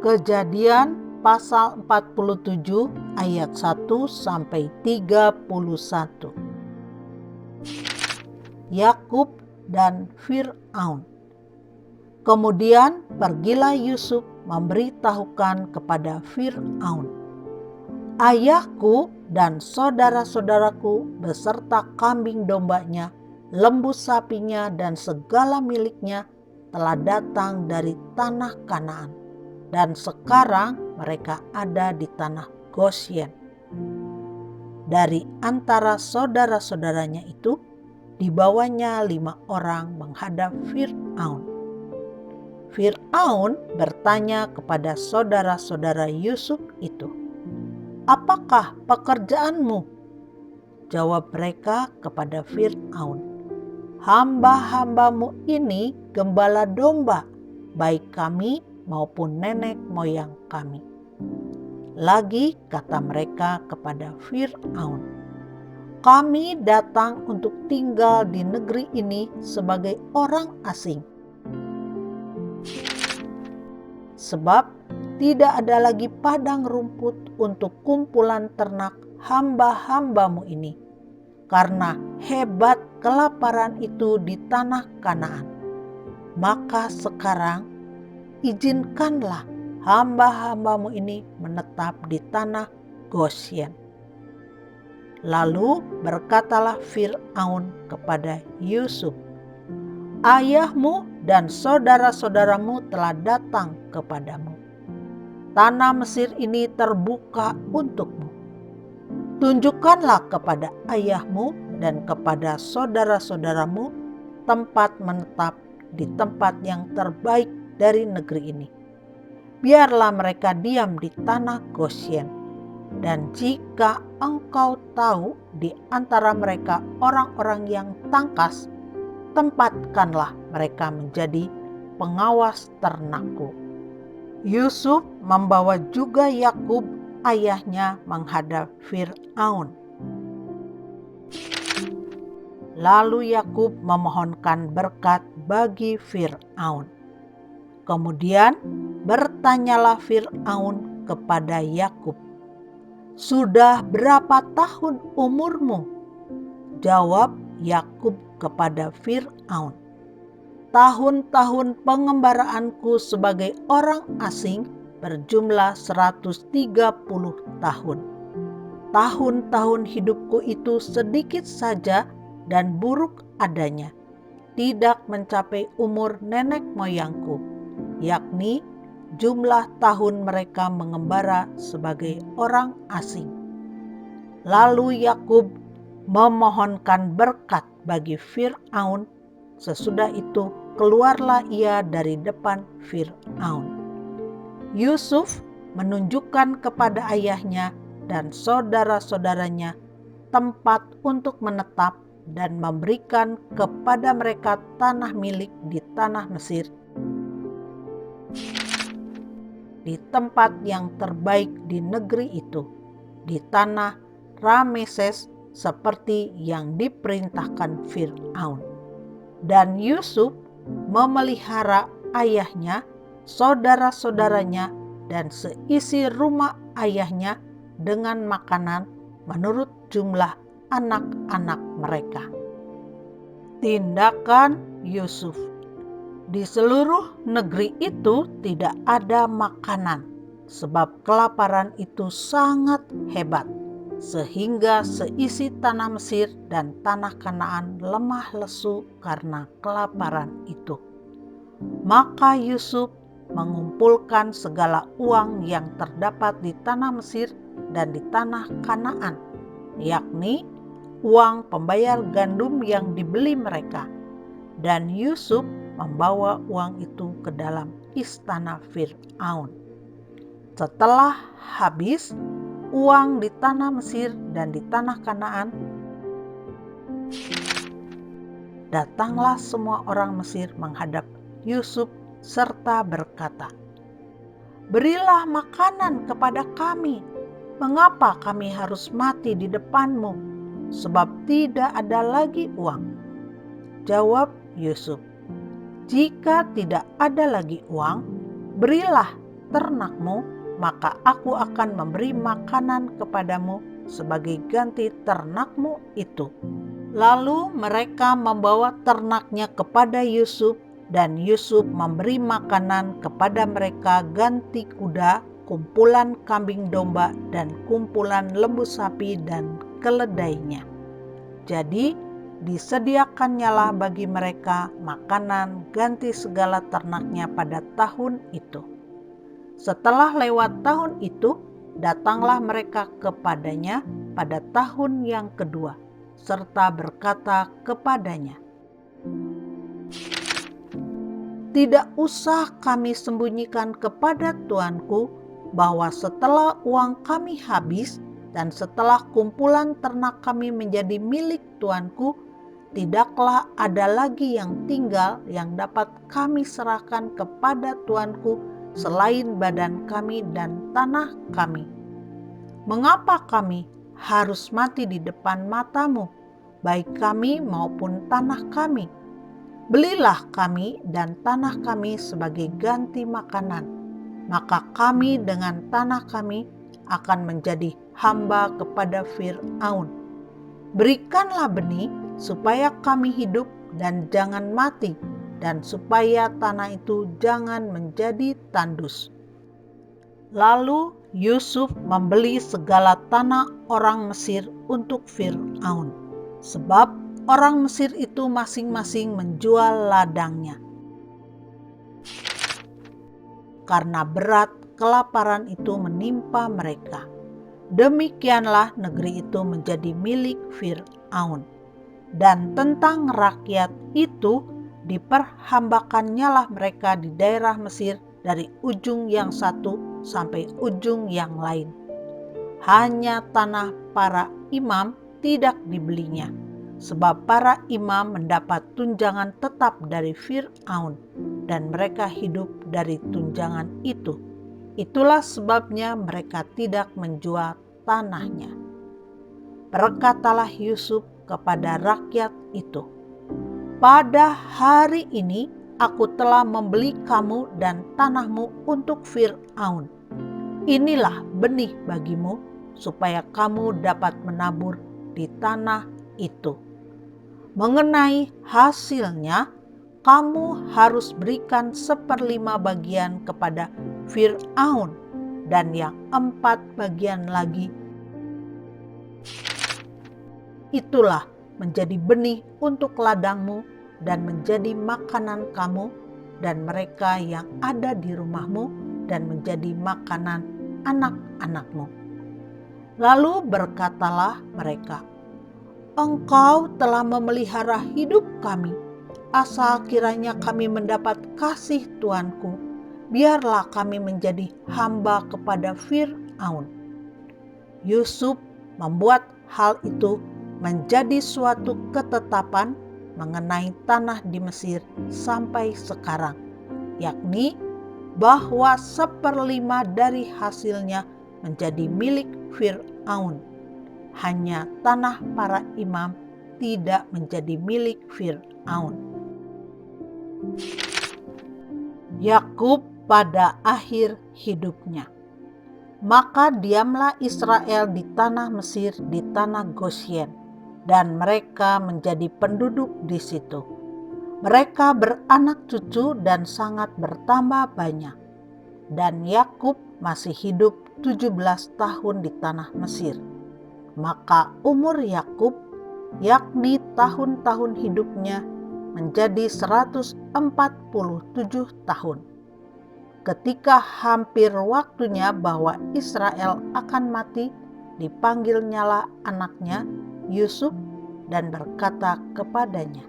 Kejadian pasal 47 ayat 1 sampai 31. Yakub dan Fir'aun. Kemudian pergilah Yusuf memberitahukan kepada Fir'aun, "Ayahku dan saudara-saudaraku beserta kambing dombanya, lembu sapinya dan segala miliknya telah datang dari tanah Kanaan, dan sekarang mereka ada di tanah Gosyen." Dari antara saudara-saudaranya itu dibawanya 5 orang menghadap Fir'aun. Fir'aun bertanya kepada saudara-saudara Yusuf itu, "Apakah pekerjaanmu?" Jawab mereka kepada Fir'aun, "Hamba-hambamu ini gembala domba, baik kami maupun nenek moyang kami." Lagi kata mereka kepada Fir'aun, "Kami datang untuk tinggal di negeri ini sebagai orang asing. Sebab tidak ada lagi padang rumput untuk kumpulan ternak hamba-hambamu ini, karena hebat kelaparan itu di tanah Kanaan. Maka sekarang izinkanlah hamba-hambamu ini menetap di tanah Gosyen." Lalu berkatalah Fir'aun kepada Yusuf, "Ayahmu dan saudara-saudaramu telah datang kepadamu. Tanah Mesir ini terbuka untukmu. Tunjukkanlah kepada ayahmu dan kepada saudara-saudaramu tempat menetap di tempat yang terbaik dari negeri ini. Biarlah mereka diam di tanah Gosyen. Dan jika engkau tahu di antara mereka orang-orang yang tangkas, tempatkanlah mereka menjadi pengawas ternakku." Yusuf membawa juga Yakub ayahnya menghadap Fir'aun. Lalu Yakub memohonkan berkat bagi Fir'aun. Kemudian bertanyalah Fir'aun kepada Yakub, "Sudah berapa tahun umurmu?" Jawab Yakub kepada Fir'aun, "Tahun-tahun pengembaraanku sebagai orang asing berjumlah 130 tahun. Tahun-tahun hidupku itu sedikit saja dan buruk adanya, tidak mencapai umur nenek moyangku, yakni jumlah tahun mereka mengembara sebagai orang asing." Lalu Yakub memohonkan berkat bagi Fir'aun. Sesudah itu keluarlah ia dari depan Fir'aun. Yusuf menunjukkan kepada ayahnya dan saudara-saudaranya tempat untuk menetap dan memberikan kepada mereka tanah milik di tanah Mesir, di tempat yang terbaik di negeri itu, di tanah Rameses, seperti yang diperintahkan Fir'aun. Dan Yusuf memelihara ayahnya, saudara-saudaranya, dan seisi rumah ayahnya dengan makanan menurut jumlah anak-anak mereka. Tindakan Yusuf. Di seluruh negeri itu tidak ada makanan, sebab kelaparan itu sangat hebat, sehingga seisi tanah Mesir dan tanah Kanaan lemah lesu karena kelaparan itu. Maka Yusuf mengumpulkan segala uang yang terdapat di tanah Mesir dan di tanah Kanaan, yakni uang pembayar gandum yang dibeli mereka. Dan Yusuf membawa uang itu ke dalam istana Fir'aun. Setelah habis uang di tanah Mesir dan di tanah Kanaan, datanglah semua orang Mesir menghadap Yusuf serta berkata, "Berilah makanan kepada kami. Mengapa kami harus mati di depanmu? Sebab tidak ada lagi uang." Jawab Yusuf, "Jika tidak ada lagi uang, berilah ternakmu, maka aku akan memberi makanan kepadamu sebagai ganti ternakmu itu." Lalu mereka membawa ternaknya kepada Yusuf, dan Yusuf memberi makanan kepada mereka ganti kuda, kumpulan kambing domba, dan kumpulan lembu sapi dan keledainya. Jadi disediakannyalah bagi mereka makanan ganti segala ternaknya pada tahun itu. Setelah lewat tahun itu, datanglah mereka kepadanya pada tahun yang kedua, serta berkata kepadanya, "Tidak usah kami sembunyikan kepada tuanku bahwa setelah uang kami habis dan setelah kumpulan ternak kami menjadi milik tuanku, tidaklah ada lagi yang tinggal yang dapat kami serahkan kepada tuanku selain badan kami dan tanah kami. Mengapa kami harus mati di depan matamu, baik kami maupun tanah kami? Belilah kami dan tanah kami sebagai ganti makanan, maka kami dengan tanah kami akan menjadi hamba kepada Fir'aun. Berikanlah benih supaya kami hidup dan jangan mati, dan supaya tanah itu jangan menjadi tandus." Lalu Yusuf membeli segala tanah orang Mesir untuk Fir'aun, sebab orang Mesir itu masing-masing menjual ladangnya. Karena berat kelaparan itu menimpa mereka, demikianlah negeri itu menjadi milik Fir'aun. Dan tentang rakyat itu, diperhambakannyalah mereka di daerah Mesir dari ujung yang satu sampai ujung yang lain. Hanya tanah para imam tidak dibelinya, sebab para imam mendapat tunjangan tetap dari Fir'aun, dan mereka hidup dari tunjangan itu. Itulah sebabnya mereka tidak menjual tanahnya. Berkatalah Yusuf kepada rakyat itu, "Pada hari ini aku telah membeli kamu dan tanahmu untuk Fir'aun. Inilah benih bagimu, supaya kamu dapat menabur di tanah itu. Mengenai hasilnya, kamu harus berikan 1/5 bagian kepada Fir'aun, dan yang 4 bagian lagi itulah menjadi benih untuk ladangmu dan menjadi makanan kamu dan mereka yang ada di rumahmu, dan menjadi makanan anak-anakmu." Lalu berkatalah mereka, "Engkau telah memelihara hidup kami, asal kiranya kami mendapat kasih tuanku, biarlah kami menjadi hamba kepada Fir'aun." Yusuf membuat hal itu menjadi suatu ketetapan mengenai tanah di Mesir sampai sekarang, yakni bahwa 1/5 dari hasilnya menjadi milik Fir'aun. Hanya tanah para imam tidak menjadi milik Fir'aun. Yakub pada akhir hidupnya. Maka diamlah Israel di tanah Mesir, di tanah Gosyen, dan mereka menjadi penduduk di situ. Mereka beranak cucu dan sangat bertambah banyak. Dan Yakub masih hidup 17 tahun di tanah Mesir. Maka umur Yakub, yakni tahun-tahun hidupnya, menjadi 147 tahun. Ketika hampir waktunya bahwa Israel akan mati, dipanggilnyalah anaknya Yusuf dan berkata kepadanya,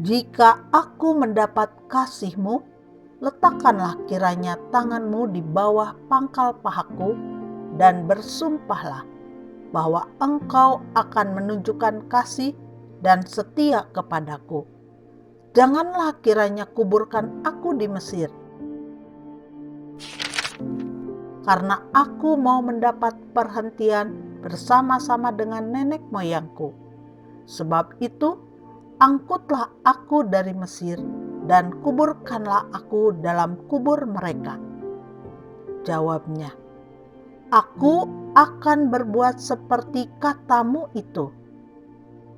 "Jika aku mendapat kasihmu, letakkanlah kiranya tanganmu di bawah pangkal pahaku dan bersumpahlah bahwa engkau akan menunjukkan kasih dan setia kepadaku. Janganlah kiranya kuburkan aku di Mesir, karena aku mau mendapat perhentian bersama-sama dengan nenek moyangku. Sebab itu, angkutlah aku dari Mesir dan kuburkanlah aku dalam kubur mereka." jawabnya. Aku akan berbuat seperti katamu itu.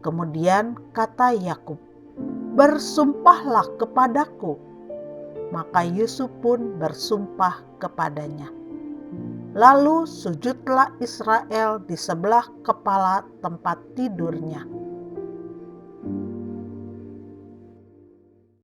Kemudian kata Yakub, bersumpahlah kepadaku. Maka Yusuf pun bersumpah kepadanya. Lalu sujudlah Israel di sebelah kepala tempat tidurnya.